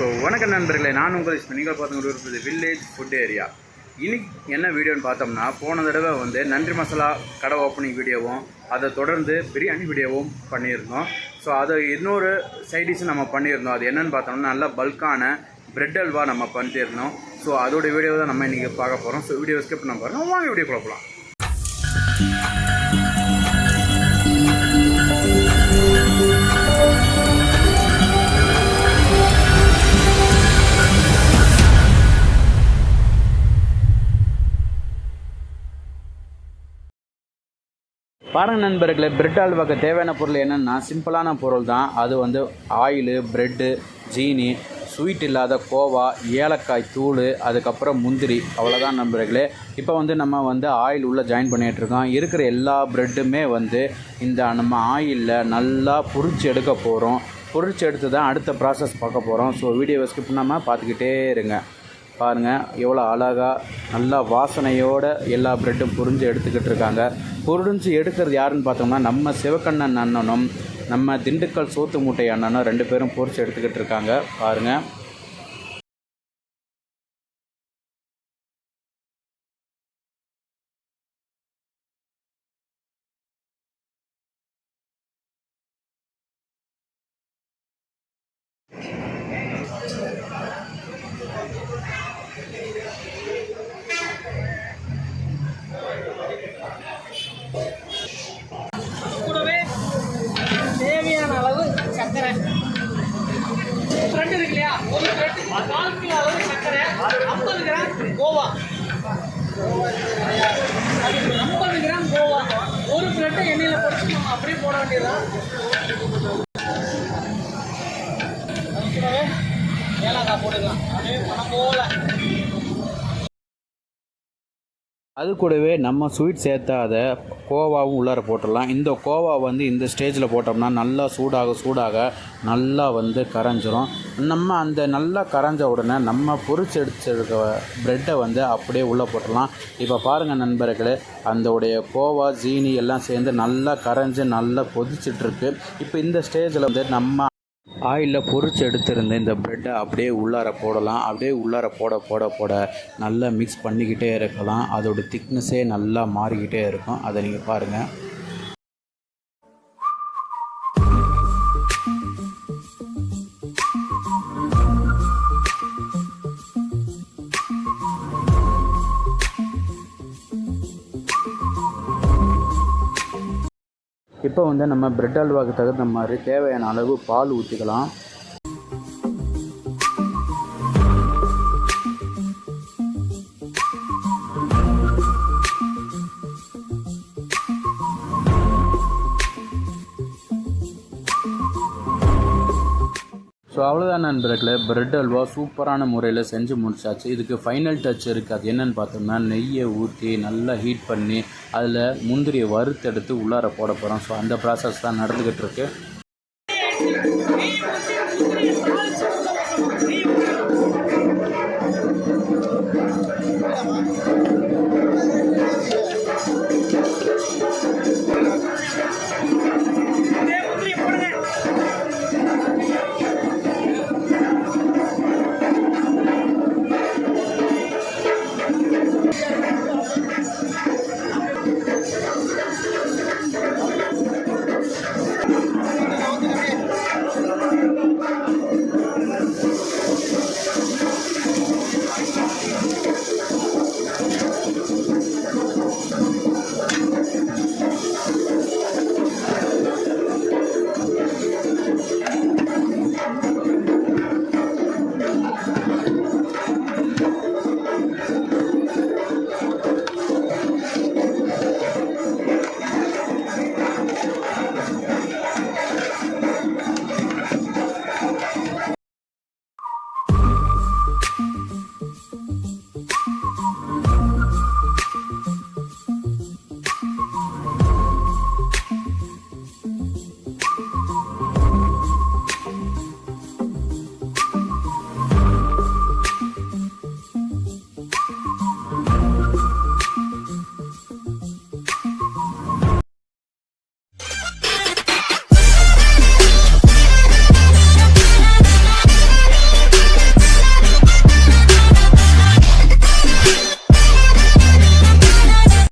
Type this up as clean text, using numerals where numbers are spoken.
So வணக்கம் நண்பர்களே, நான் உங்கள் நீங்கள் பார்த்து இருப்பது வில்லேஜ் ஃபுட் ஏரியா. இன்னைக்கு என்ன வீடியோன்னு பார்த்தோம்னா, போன தடவை வந்து நன்றி மசாலா கடை ஓப்பனிங் வீடியோவும் அதை தொடர்ந்து பிரியாணி வீடியோவும் பண்ணியிருந்தோம். ஸோ அதை இன்னொரு சைடிஷ் நம்ம பண்ணியிருந்தோம். அது என்னென்னு பார்த்தோம்னா, நல்ல பல்கான பிரெட் அல்வா நம்ம பண்ணியிருந்தோம். ஸோ அதோடைய வீடியோ தான் நம்ம இன்றைக்கி பார்க்க போகிறோம். ஸோ வீடியோ ஸ்கிப் பண்ண பாருங்கள், வாங்க வீடியோ போகலாம். பாருங்கள் நண்பர்களே, பிரெட் அல்வாக்கு தேவையான பொருள் என்னென்னா சிம்பிளான பொருள் தான். அது வந்து ஆயிலு, ப்ரெட்டு, ஜீனி, ஸ்வீட் இல்லாத கோவா, ஏலக்காய் தூள், அதுக்கப்புறம் முந்திரி, அவ்வளோதான் நண்பர்களே. இப்போ வந்து நம்ம வந்து ஆயில் உள்ளே ஜாயின் பண்ணிகிட்ருக்கோம். இருக்கிற எல்லா ப்ரெட்டுமே வந்து இந்த நம்ம ஆயிலில் நல்லா பொரிச்சு எடுக்க போகிறோம். பொரிச்சு எடுத்து தான் அடுத்த ப்ராசஸ் பார்க்க போகிறோம். ஸோ வீடியோவை ஸ்கிப் பண்ணாமல் பார்த்துக்கிட்டே இருங்க. பாருங்கள் எவ்வளோ அழகாக நல்லா வாசனையோடு எல்லா ப்ரெட்டும் புரிஞ்சு எடுத்துக்கிட்டு இருக்காங்க. புரிஞ்சு எடுக்கிறது யாருன்னு பார்த்தோம்னா, நம்ம சிவக்கண்ணன் அண்ணனும் நம்ம திண்டுக்கல் சோத்து மூட்டை அண்ணனும் 2 பேரும் பொரிச்சு எடுத்துக்கிட்டு இருக்காங்க. பாருங்கள். தேவையான அளவு சர்க்கரை, ப்ரெட் இருக்கு இல்லையா, ஒரு ப்ரெட் 4 கிலோ அளவு சர்க்கரை, 50 கிராம் கோவா, 50 கிராம் கோவா, ஒரு ப்ரெட்டை எண்ணெயில் பொரிச்சு நம்ம அப்படியே போட வேண்டியதுதான். அது கூடவே ஏலக்காய் போட்டுக்கலாம், அப்படியே பணம் போல. அது கூடவே நம்ம ஸ்வீட் சேர்த்தாத கோவாவும் உள்ளார போட்டுடலாம். இந்த கோவா வந்து இந்த ஸ்டேஜில் போட்டோம்னா நல்லா சூடாக நல்லா வந்து கரைஞ்சிரும். நம்ம அந்த நல்லா கரைஞ்ச உடனே நம்ம பொரிச்சு எடுத்துருக்க ப்ரெட்டை வந்து அப்படியே உள்ளே போட்டுடலாம். இப்போ பாருங்கள் நண்பர்களே, அதோடைய கோவா, ஜீனி எல்லாம் சேர்ந்து நல்லா கரைஞ்சி நல்லா கொதிச்சிட்ருக்கு. இப்போ இந்த ஸ்டேஜில் வந்து நம்ம ஆயிலில் பொரிச்சு எடுத்திருந்த இந்த ப்ரெட்டை அப்படியே உள்ளார போடலாம். அப்படியே உள்ளார போட நல்லா மிக்ஸ் பண்ணிக்கிட்டே இருக்கலாம். அதோட திக்னஸே நல்லா மாறிக்கிட்டே இருக்கும். அதை நீங்கள் பாருங்கள். இப்போ வந்து நம்ம பிரெட் அல்வாவுக்கு தகுந்த மாதிரி தேவையான அளவு பால் ஊற்றிக்கலாம். ஸோ அவ்வளோதான் நண்பர்களே, பிரெட் அல்வா சூப்பரான முறையில் செஞ்சு முடிச்சாச்சு. இதுக்கு ஃபைனல் டச் இருக்குது. அது என்னென்னு பார்த்தோம்னா, நெய்யை ஊற்றி நல்லா ஹீட் பண்ணி அதில் முந்திரியை வறுத்தெடுத்து உள்ளார போட போகிறோம். ஸோ அந்த ப்ராசஸ் தான் நடந்துக்கிட்டு இருக்கு.